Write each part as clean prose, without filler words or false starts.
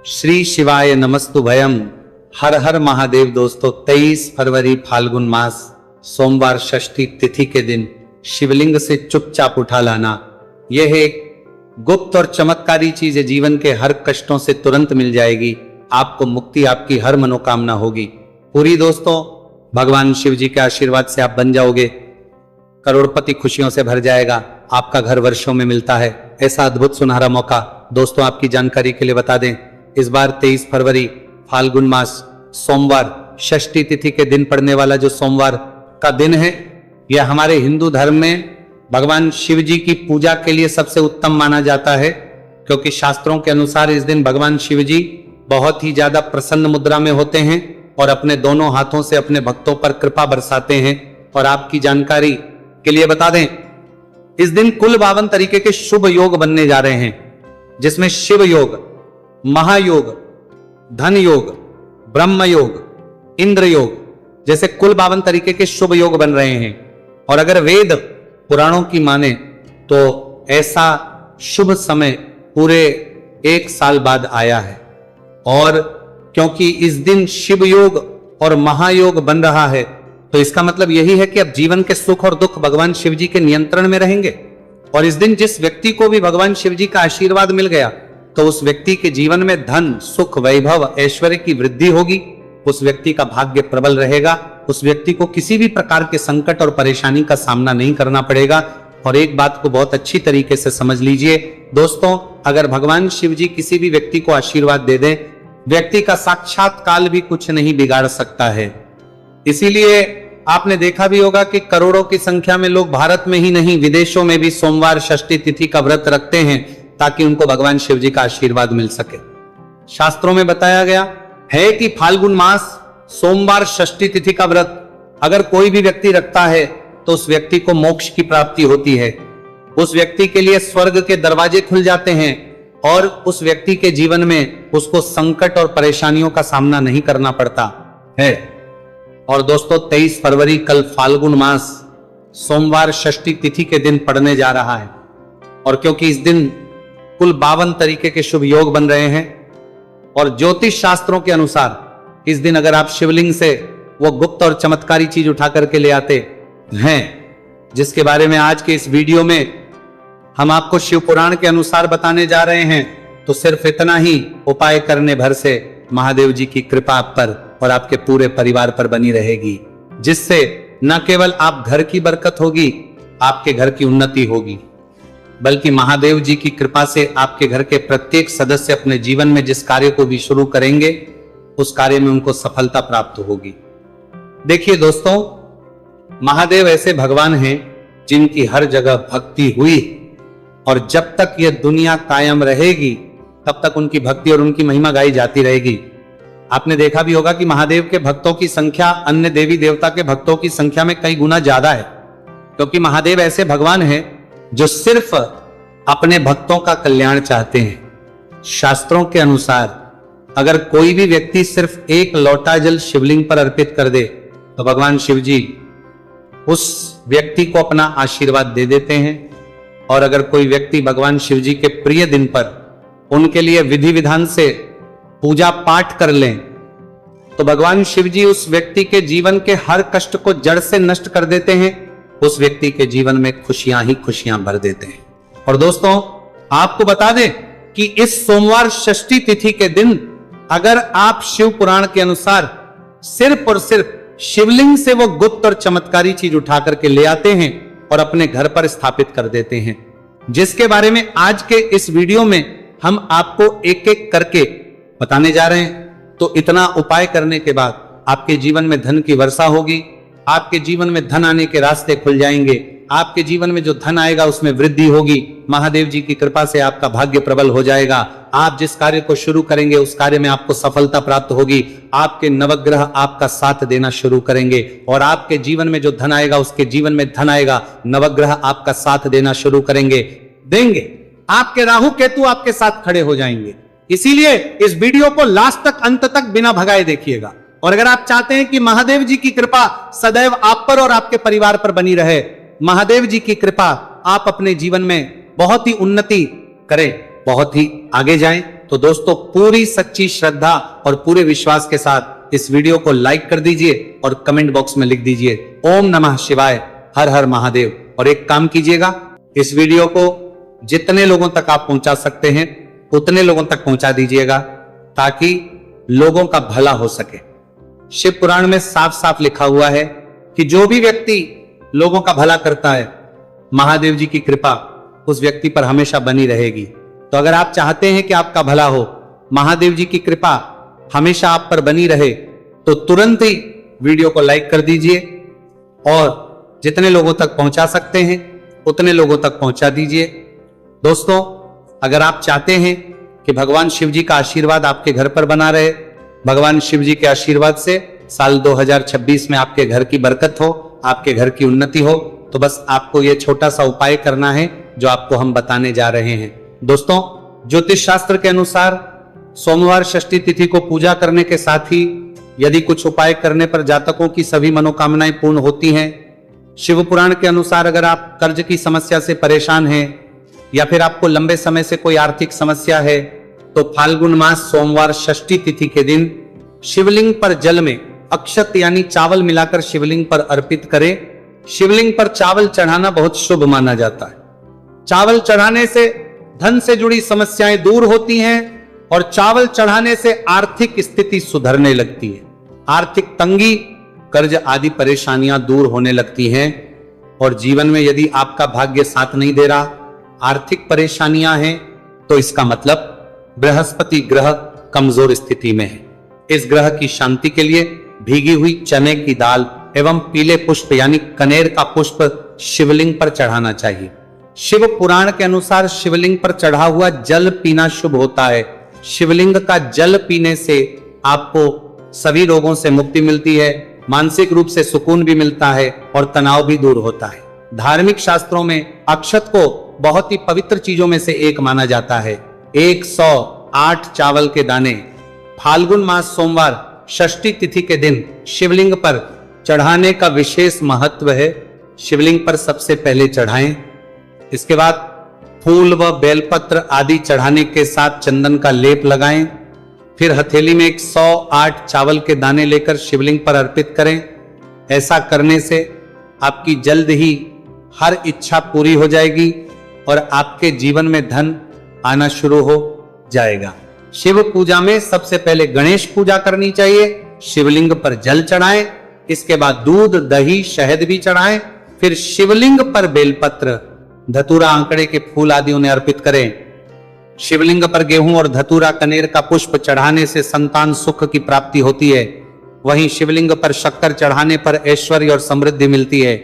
श्री शिवाय नमस्तु भयम। हर हर महादेव। दोस्तों 23 फरवरी फाल्गुन मास सोमवार षष्ठी तिथि के दिन शिवलिंग से चुपचाप उठा लाना, यह एक गुप्त और चमत्कारी चीज है। जीवन के हर कष्टों से तुरंत मिल जाएगी आपको मुक्ति, आपकी हर मनोकामना होगी पूरी। दोस्तों भगवान शिव जी के आशीर्वाद से आप बन जाओगे करोड़पति, खुशियों से भर जाएगा। आपका घर वर्षों में मिलता है, ऐसा अद्भुत सुनहरा मौका। दोस्तों आपकी जानकारी के लिए बता दें, इस बार 23 फरवरी फाल्गुन मास सोमवार षष्ठी तिथि के दिन पड़ने वाला जो सोमवार का दिन है, यह हमारे हिंदू धर्म में भगवान शिव जी की पूजा के लिए सबसे उत्तम माना जाता है, क्योंकि शास्त्रों के अनुसार इस दिन भगवान शिव जी बहुत ही ज्यादा प्रसन्न मुद्रा में होते हैं और अपने दोनों हाथों से अपने भक्तों पर कृपा बरसाते हैं। और आपकी जानकारी के लिए बता दें, इस दिन कुल 52 तरीके के शुभ योग बनने जा रहे हैं, जिसमें शिव योग, महायोग, धन योग, ब्रह्म योग, इंद्र योग जैसे कुल 52 तरीके के शुभ योग बन रहे हैं। और अगर वेद पुराणों की माने तो ऐसा शुभ समय पूरे 1 साल बाद आया है। और क्योंकि इस दिन शिव योग और महायोग बन रहा है, तो इसका मतलब यही है कि अब जीवन के सुख और दुख भगवान शिव जी के नियंत्रण में रहेंगे। और इस दिन जिस व्यक्ति को भी भगवान शिव जी का आशीर्वाद मिल गया, तो उस व्यक्ति के जीवन में धन, सुख, वैभव, ऐश्वर्य की वृद्धि होगी। उस व्यक्ति का भाग्य प्रबल रहेगा। उस व्यक्ति को किसी भी प्रकार के संकट और परेशानी का सामना नहीं करना पड़ेगा। और एक बात को बहुत अच्छी तरीके से समझ लीजिए दोस्तों, अगर भगवान शिव जी किसी भी व्यक्ति को आशीर्वाद दे दें, व्यक्ति का साक्षात काल भी कुछ नहीं बिगाड़ सकता है। इसीलिए आपने देखा भी होगा कि करोड़ों की संख्या में लोग भारत में ही नहीं, विदेशों में भी सोमवार षष्ठी तिथि का व्रत रखते हैं, ताकि उनको भगवान शिव जी का आशीर्वाद मिल सके। शास्त्रों में बताया गया है कि फाल्गुन मास सोमवार षष्ठी तिथि का व्रत अगर कोई भी व्यक्ति रखता है, तो उस व्यक्ति को मोक्ष की प्राप्ति होती है। उस व्यक्ति के लिए स्वर्ग के दरवाजे खुल जाते हैं और उस व्यक्ति के जीवन में उसको संकट और परेशानियों का सामना नहीं करना पड़ता है। और दोस्तों 23 फरवरी कल फाल्गुन मास सोमवार षष्ठी तिथि के दिन पड़ने जा रहा है। और क्योंकि इस दिन कुल 52 तरीके के शुभ योग बन रहे हैं, और ज्योतिष शास्त्रों के अनुसार इस दिन अगर आप शिवलिंग से वो गुप्त और चमत्कारी चीज उठा करके ले आते हैं, जिसके बारे में आज के इस वीडियो में हम आपको शिव पुराण के अनुसार बताने जा रहे हैं, तो सिर्फ इतना ही उपाय करने भर से महादेव जी की कृपा आप पर और आपके पूरे परिवार पर बनी रहेगी, जिससे न केवल आप घर की बरकत होगी, आपके घर की उन्नति होगी, बल्कि महादेव जी की कृपा से आपके घर के प्रत्येक सदस्य अपने जीवन में जिस कार्य को भी शुरू करेंगे, उस कार्य में उनको सफलता प्राप्त होगी। देखिए दोस्तों, महादेव ऐसे भगवान हैं जिनकी हर जगह भक्ति हुई, और जब तक यह दुनिया कायम रहेगी तब तक उनकी भक्ति और उनकी महिमा गाई जाती रहेगी। आपने देखा भी होगा कि महादेव के भक्तों की संख्या अन्य देवी देवता के भक्तों की संख्या में कई गुना ज्यादा है, क्योंकि महादेव ऐसे भगवान हैं जो सिर्फ अपने भक्तों का कल्याण चाहते हैं। शास्त्रों के अनुसार अगर कोई भी व्यक्ति सिर्फ एक लोटा जल शिवलिंग पर अर्पित कर दे, तो भगवान शिव जी उस व्यक्ति को अपना आशीर्वाद दे देते हैं। और अगर कोई व्यक्ति भगवान शिव जी के प्रिय दिन पर उनके लिए विधि विधान से पूजा पाठ कर लें, तो भगवान शिव जी उस व्यक्ति के जीवन के हर कष्ट को जड़ से नष्ट कर देते हैं। उस व्यक्ति के जीवन में खुशियां ही खुशियां भर देते हैं। और दोस्तों आपको बता दें कि इस सोमवार षष्ठी तिथि के दिन अगर आप शिव पुराण के अनुसार सिर्फ और सिर्फ शिवलिंग से वो गुप्त और चमत्कारी चीज उठा करके ले आते हैं और अपने घर पर स्थापित कर देते हैं, जिसके बारे में आज के इस वीडियो में हम आपको एक एक करके बताने जा रहे हैं, तो इतना उपाय करने के बाद आपके जीवन में धन की वर्षा होगी, आपके जीवन में धन आने के रास्ते खुल जाएंगे, आपके जीवन में जो धन आएगा उसमें वृद्धि होगी। महादेव जी की कृपा से आपका भाग्य प्रबल हो जाएगा। आप जिस कार्य को शुरू करेंगे उस कार्य में आपको सफलता प्राप्त होगी। आपके नवग्रह आपका साथ देना शुरू करेंगे, और आपके जीवन में जो धन आएगा उसके जीवन में धन आएगा। नवग्रह आपका साथ देना शुरू देंगे। आपके राहु केतु आपके साथ खड़े हो जाएंगे। इसीलिए इस वीडियो को लास्ट तक, अंत तक बिना भगाए देखिएगा। और अगर आप चाहते हैं कि महादेव जी की कृपा सदैव आप पर और आपके परिवार पर बनी रहे, महादेव जी की कृपा आप अपने जीवन में बहुत ही उन्नति करें, बहुत ही आगे जाएं, तो दोस्तों पूरी सच्ची श्रद्धा और पूरे विश्वास के साथ इस वीडियो को लाइक कर दीजिए और कमेंट बॉक्स में लिख दीजिए ओम नमः शिवाय, हर हर महादेव। और एक काम कीजिएगा, इस वीडियो को जितने लोगों तक आप पहुंचा सकते हैं उतने लोगों तक पहुंचा दीजिएगा ताकि लोगों का भला हो सके। शिव पुराण में साफ साफ लिखा हुआ है कि जो भी व्यक्ति लोगों का भला करता है, महादेव जी की कृपा उस व्यक्ति पर हमेशा बनी रहेगी। तो अगर आप चाहते हैं कि आपका भला हो, महादेव जी की कृपा हमेशा आप पर बनी रहे, तो तुरंत ही वीडियो को लाइक कर दीजिए और जितने लोगों तक पहुंचा सकते हैं उतने लोगों तक पहुंचा दीजिए। दोस्तों, अगर आप चाहते हैं कि भगवान शिव जी का आशीर्वाद आपके घर पर बना रहे, भगवान शिव जी के आशीर्वाद से साल 2026 में आपके घर की बरकत हो, आपके घर की उन्नति हो, तो बस आपको यह छोटा सा उपाय करना है जो आपको हम बताने जा रहे हैं। दोस्तों, ज्योतिष शास्त्र के अनुसार सोमवार षष्ठी तिथि को पूजा करने के साथ ही यदि कुछ उपाय करने पर जातकों की सभी मनोकामनाएं पूर्ण होती हैं। शिव पुराण के अनुसार अगर आप कर्ज की समस्या से परेशान हैं या फिर आपको लंबे समय से कोई आर्थिक समस्या है, तो फाल्गुन मास सोमवार षष्ठी तिथि के दिन शिवलिंग पर जल में अक्षत यानी चावल मिलाकर शिवलिंग पर अर्पित करें। शिवलिंग पर चावल चढ़ाना बहुत शुभ माना जाता है। चावल चढ़ाने से धन से जुड़ी समस्याएं दूर होती हैं और चावल चढ़ाने से आर्थिक स्थिति सुधरने लगती है। आर्थिक तंगी, कर्ज आदि परेशानियां दूर होने लगती हैं। और जीवन में यदि आपका भाग्य साथ नहीं दे रहा, आर्थिक परेशानियां हैं, तो इसका मतलब बृहस्पति ग्रह कमजोर स्थिति में है। इस ग्रह की शांति के लिए भीगी हुई चने की दाल एवं पीले पुष्प यानी कनेर का पुष्प शिवलिंग पर चढ़ाना चाहिए। शिव पुराण के अनुसार शिवलिंग पर चढ़ा हुआ जल पीना शुभ होता है। शिवलिंग का जल पीने से आपको सभी रोगों से मुक्ति मिलती है, मानसिक रूप से सुकून भी मिलता है और तनाव भी दूर होता है। धार्मिक शास्त्रों में अक्षत को बहुत ही पवित्र चीजों में से एक माना जाता है। 108 चावल के दाने फाल्गुन मास सोमवार षष्ठी तिथि के दिन शिवलिंग पर चढ़ाने का विशेष महत्व है। शिवलिंग पर सबसे पहले चढ़ाएं, इसके बाद फूल व बेलपत्र आदि चढ़ाने के साथ चंदन का लेप लगाएं। फिर हथेली में 108 चावल के दाने लेकर शिवलिंग पर अर्पित करें। ऐसा करने से आपकी जल्द ही हर इच्छा पूरी हो जाएगी और आपके जीवन में धन आना शुरू हो जाएगा। शिव पूजा में सबसे पहले गणेश पूजा करनी चाहिए। शिवलिंग पर जल चढ़ाएं, इसके बाद दूध, दही, शहद भी चढ़ाएं। फिर शिवलिंग पर बेलपत्र, धतूरा, आंकड़े के फूल आदि उन्हें अर्पित करें। शिवलिंग पर गेहूं और धतूरा, कनेर का पुष्प चढ़ाने से संतान सुख की प्राप्ति होती है। वहीं शिवलिंग पर शक्कर चढ़ाने पर ऐश्वर्य और समृद्धि मिलती है।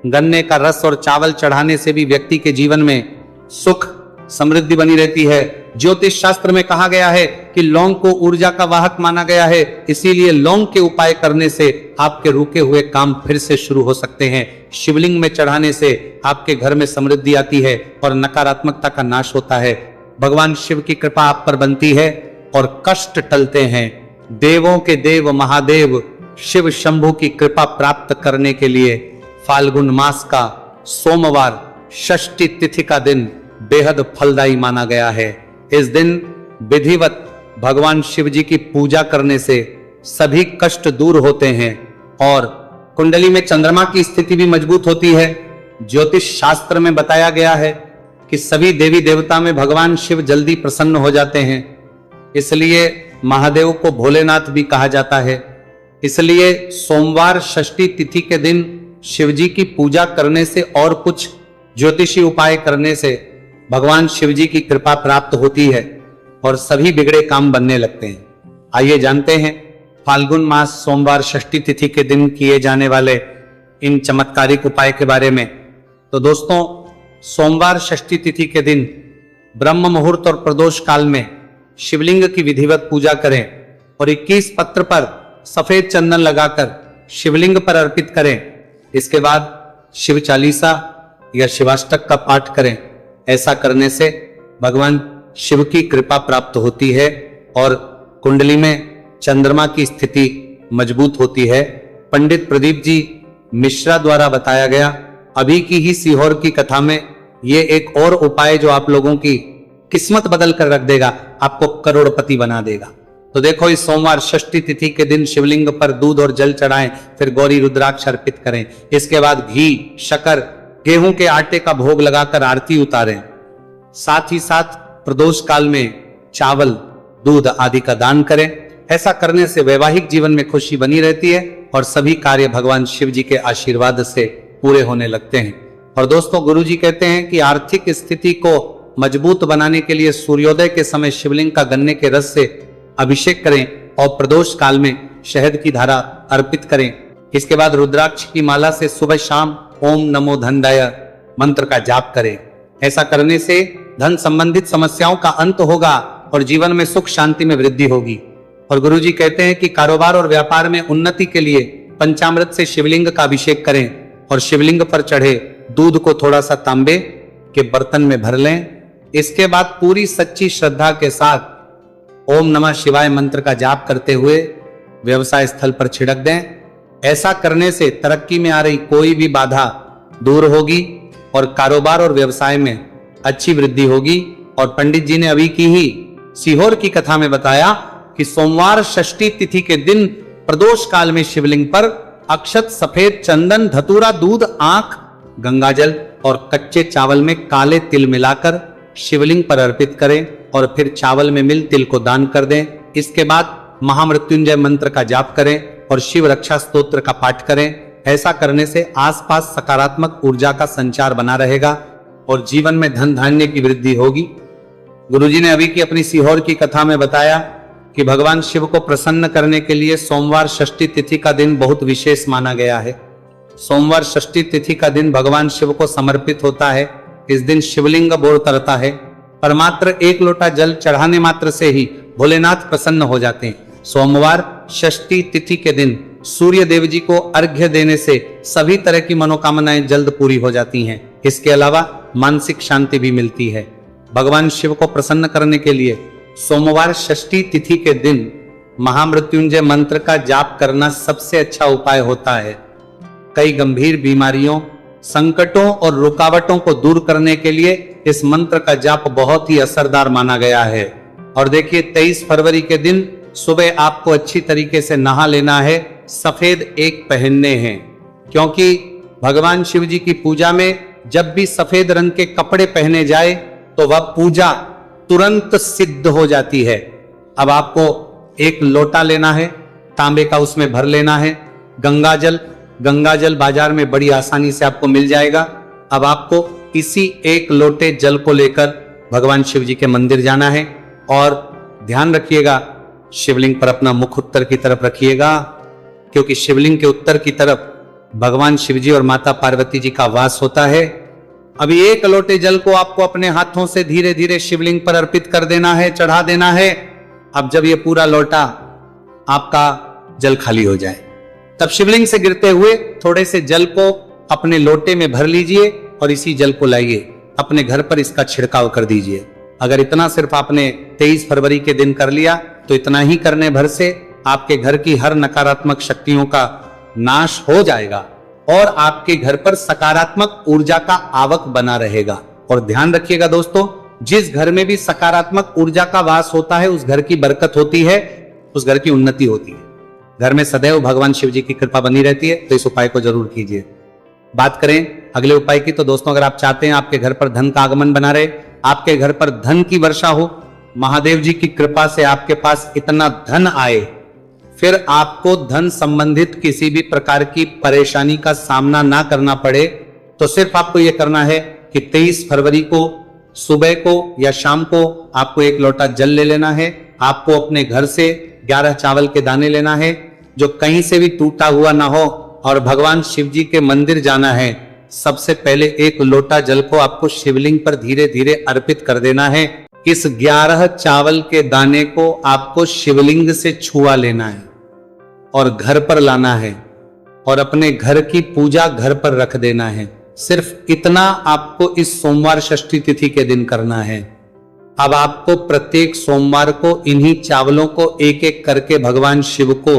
गन्ने का रस और चावल चढ़ाने से भी व्यक्ति के जीवन में सुख समृद्धि बनी रहती है। ज्योतिष शास्त्र में कहा गया है कि लौंग को ऊर्जा का वाहक माना गया है, इसीलिए लौंग के उपाय करने से आपके रुके हुए काम फिर से शुरू हो सकते हैं। शिवलिंग में चढ़ाने से आपके घर में समृद्धि आती है और नकारात्मकता का नाश होता है। भगवान शिव की कृपा आप पर बनती है और कष्ट टलते हैं। देवों के देव महादेव शिव शंभु की कृपा प्राप्त करने के लिए फाल्गुन मास का सोमवार षष्ठी तिथि का दिन बेहद फलदायी माना गया है। इस दिन विधिवत भगवान शिव जी की पूजा करने से सभी कष्ट दूर होते हैं और कुंडली में चंद्रमा की स्थिति भी मजबूत होती है। ज्योतिष शास्त्र में बताया गया है कि सभी देवी देवता में भगवान शिव जल्दी प्रसन्न हो जाते हैं, इसलिए महादेव को भोलेनाथ भी कहा जाता है। इसलिए सोमवार षष्ठी तिथि के दिन शिव जी की पूजा करने से और कुछ ज्योतिषी उपाय करने से भगवान शिव जी की कृपा प्राप्त होती है और सभी बिगड़े काम बनने लगते हैं। आइए जानते हैं फाल्गुन मास सोमवार षष्ठी तिथि के दिन किए जाने वाले इन चमत्कारिक उपाय के बारे में। तो दोस्तों, सोमवार षष्ठी तिथि के दिन ब्रह्म मुहूर्त और प्रदोष काल में शिवलिंग की विधिवत पूजा करें और 21 पत्र पर सफेद चंदन लगाकर शिवलिंग पर अर्पित करें। इसके बाद शिव चालीसा या शिवाष्टक का पाठ करें। ऐसा करने से भगवान शिव की कृपा प्राप्त होती है और कुंडली में चंद्रमा की स्थिति मजबूत होती है। पंडित प्रदीप जी मिश्रा द्वारा बताया गया अभी की ही सीहोर की कथा में ये एक और उपाय जो आप लोगों की किस्मत बदल कर रख देगा, आपको करोड़पति बना देगा। तो देखो, इस सोमवार षष्ठी तिथि के दिन शिवलिंग पर दूध और जल चढ़ाएं, फिर गौरी रुद्राक्ष अर्पित करें। इसके बाद घी, शक्कर, गेहूं के आटे का भोग लगाकर आरती उतारें। साथ ही साथ प्रदोष काल में चावल, दूध आदि का दान करें। ऐसा करने से वैवाहिक जीवन में खुशी बनी रहती है और सभी कार्य भगवान शिव जी के आशीर्वाद से पूरे होने लगते हैं। और दोस्तों, गुरु जी कहते हैं कि आर्थिक स्थिति को मजबूत बनाने के लिए सूर्योदय के समय शिवलिंग का गन्ने के रस से अभिषेक करें और प्रदोष काल में शहद की धारा अर्पित करें। इसके बाद रुद्राक्ष की माला से सुबह शाम ओम नमो धनदाय मंत्र का जाप करें। ऐसा करने से धन संबंधित समस्याओं का अंत होगा और जीवन में सुख शांति में वृद्धि होगी। और गुरु जी कहते हैं कि कारोबार और व्यापार में उन्नति के लिए पंचामृत से शिवलिंग का अभिषेक करें और शिवलिंग पर चढ़े दूध को थोड़ा सा तांबे के बर्तन में भर लें। इसके बाद पूरी सच्ची श्रद्धा के साथ ओम नमः शिवाय मंत्र का जाप करते हुए व्यवसाय स्थल पर छिड़क दें। ऐसा करने से तरक्की में आ रही कोई भी बाधा दूर होगी और कारोबार और व्यवसाय में अच्छी वृद्धि होगी। और पंडित जी ने अभी की ही सीहोर की कथा में बताया कि सोमवार षष्ठी तिथि के दिन प्रदोष काल में शिवलिंग पर अक्षत, सफेद चंदन, धतूरा, दूध, आंख, गंगाजल और कच्चे चावल में काले तिल मिलाकर शिवलिंग पर अर्पित करें और फिर चावल में मिल तिल को दान कर दें। इसके बाद महामृत्युंजय मंत्र का जाप करें और शिव रक्षा स्तोत्र का पाठ करें। ऐसा करने से आसपास सकारात्मक ऊर्जा का संचार बना रहेगा और जीवन में धन धान्य की वृद्धि होगी। गुरुजी ने अभी की अपनी सीहोर की कथा में बताया कि भगवान शिव को प्रसन्न करने के लिए सोमवार षष्ठी तिथि का दिन बहुत विशेष माना गया है। सोमवार षष्ठी तिथि का दिन भगवान शिव को समर्पित होता है। इस दिन शिवलिंग बोर तरता है, पर मात्र 1 लोटा जल चढ़ाने मात्र से ही भोलेनाथ प्रसन्न हो जाते हैं। सोमवार षष्ठी तिथि के दिन सूर्य देव जी को अर्घ्य देने से सभी तरह की मनोकामनाएं जल्द पूरी हो जाती हैं। इसके अलावा मानसिक शांति भी मिलती है। भगवान शिव को प्रसन्न करने के लिए सोमवार षष्ठी तिथि के दिन महामृत्युंजय मंत्र का जाप करना सबसे अच्छा उपाय होता है। कई गंभीर बीमारियों, संकटों और रुकावटों को दूर करने के लिए इस मंत्र का जाप बहुत ही असरदार माना गया है। और देखिए, 23 फरवरी के दिन सुबह आपको अच्छी तरीके से नहा लेना है, सफेद एक पहनने हैं, क्योंकि भगवान शिव जी की पूजा में जब भी सफेद रंग के कपड़े पहने जाए तो वह पूजा तुरंत सिद्ध हो जाती है। अब आपको एक लोटा लेना है, तांबे का, उसमें भर लेना है गंगाजल बाजार में बड़ी आसानी से आपको मिल जाएगा। अब आपको इसी एक लोटे जल को लेकर भगवान शिव जी के मंदिर जाना है और ध्यान रखिएगा, शिवलिंग पर अपना मुख उत्तर की तरफ रखिएगा, क्योंकि शिवलिंग के उत्तर की तरफ भगवान शिव जी और माता पार्वती जी का वास होता है। अभी 1 लोटे जल को आपको अपने हाथों से धीरे धीरे शिवलिंग पर अर्पित कर देना है, चढ़ा देना है। अब जब ये पूरा लोटा आपका जल खाली हो जाए, तब शिवलिंग से गिरते हुए थोड़े से जल को अपने लोटे में भर लीजिए और इसी जल को लाइए अपने घर पर, इसका छिड़काव कर दीजिए। अगर इतना सिर्फ आपने 23 फरवरी के दिन कर लिया तो इतना ही करने भर से आपके घर की हर नकारात्मक शक्तियों का नाश हो जाएगा और आपके घर पर सकारात्मक ऊर्जा का आवक बना रहेगा। और ध्यान रखिएगा दोस्तों, जिस घर में भी सकारात्मक ऊर्जा का वास होता है उस घर की बरकत होती है, उस घर की उन्नति होती है। घर में सदैव भगवान शिव जी की कृपा बनी रहती है। तो इस उपाय को जरूर कीजिए। बात करें अगले उपाय की, तो दोस्तों, अगर आप चाहते हैं आपके घर पर धन का आगमन बना रहे, आपके घर पर धन की वर्षा हो, महादेव जी की कृपा से आपके पास इतना धन आए, फिर आपको धन संबंधित किसी भी प्रकार की परेशानी का सामना ना करना पड़े, तो सिर्फ आपको यह करना है कि 23 फरवरी को सुबह को या शाम को आपको 1 लोटा जल ले लेना है। आपको अपने घर से 11 चावल के दाने लेना है जो कहीं से भी टूटा हुआ ना हो और भगवान शिव जी के मंदिर जाना है। सबसे पहले 1 लोटा जल को आपको शिवलिंग पर धीरे धीरे अर्पित कर देना है। इस 11 चावल के दाने को आपको शिवलिंग से छुआ लेना है और घर पर लाना है और अपने घर की पूजा घर पर रख देना है। सिर्फ इतना आपको इस सोमवार षष्ठी तिथि के दिन करना है। अब आपको प्रत्येक सोमवार को इन्हीं चावलों को एक एक करके भगवान शिव को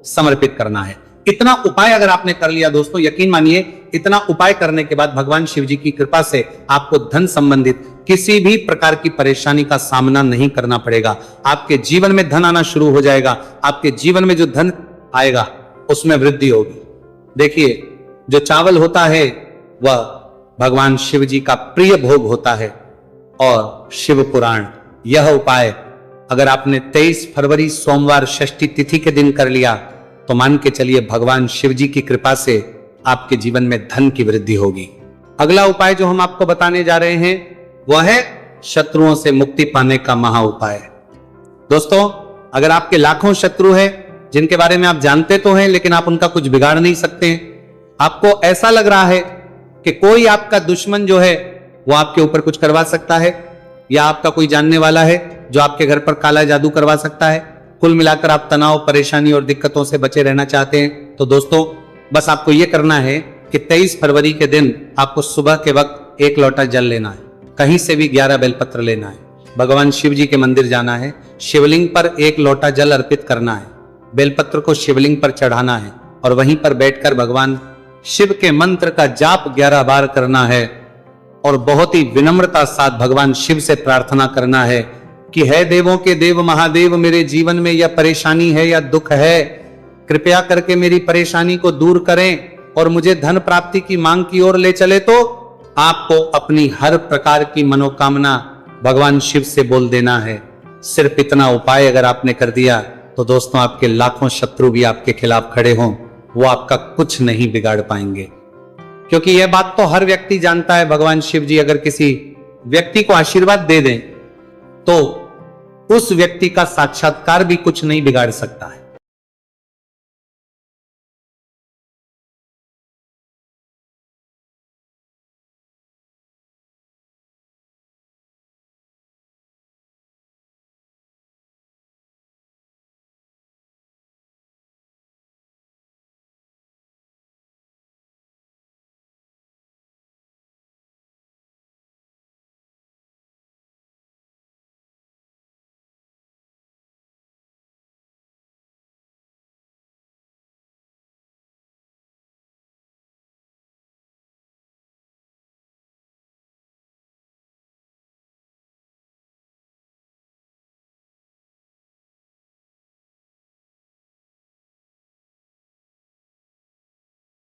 समर्पित करना है। इतना उपाय अगर आपने कर लिया दोस्तों, यकीन मानिए, इतना उपाय करने के बाद भगवान शिव जी की कृपा से आपको धन संबंधित किसी भी प्रकार की परेशानी का सामना नहीं करना पड़ेगा। आपके जीवन में धन आना शुरू हो जाएगा। आपके जीवन में जो धन आएगा उसमें वृद्धि होगी। देखिए, जो चावल होता है वह भगवान शिव जी का प्रिय भोग होता है। और शिव पुराण, यह उपाय अगर आपने 23 फरवरी सोमवार षष्ठी तिथि के दिन कर लिया तो मान के चलिए भगवान शिव जी की कृपा से आपके जीवन में धन की वृद्धि होगी। अगला उपाय जो हम आपको बताने जा रहे हैं वह है शत्रुओं से मुक्ति पाने का महा उपाय। दोस्तों, अगर आपके लाखों शत्रु हैं जिनके बारे में आप जानते तो हैं लेकिन आप उनका कुछ बिगाड़ नहीं सकते, आपको ऐसा लग रहा है कि कोई आपका दुश्मन जो है वो आपके ऊपर कुछ करवा सकता है या आपका कोई जानने वाला है जो आपके घर पर काला जादू करवा सकता है, कुल मिलाकर आप तनाव, परेशानी और दिक्कतों से बचे रहना चाहते हैं, तो दोस्तों बस आपको यह करना है कि 23 फरवरी के दिन आपको सुबह के वक्त 1 लोटा जल लेना है, कहीं से भी 11 बेलपत्र लेना है, भगवान शिव जी के मंदिर जाना है, शिवलिंग पर 1 लोटा जल अर्पित करना है, बेलपत्र को शिवलिंग पर चढ़ाना है और वहीं पर बैठकर भगवान शिव के मंत्र का जाप 11 बार करना है और बहुत ही विनम्रता साथ भगवान शिव से प्रार्थना करना है कि हे देवों के देव महादेव, मेरे जीवन में यह परेशानी है या दुख है, कृपया करके मेरी परेशानी को दूर करें और मुझे धन प्राप्ति की मांग की ओर ले चले। तो आपको अपनी हर प्रकार की मनोकामना भगवान शिव से बोल देना है। सिर्फ इतना उपाय अगर आपने कर दिया तो दोस्तों आपके लाखों शत्रु भी आपके खिलाफ खड़े हों, वो आपका कुछ नहीं बिगाड़ पाएंगे। क्योंकि यह बात तो हर व्यक्ति जानता है, भगवान शिव जी अगर किसी व्यक्ति को आशीर्वाद दे दें तो उस व्यक्ति का साक्षात्कार भी कुछ नहीं बिगाड़ सकता है।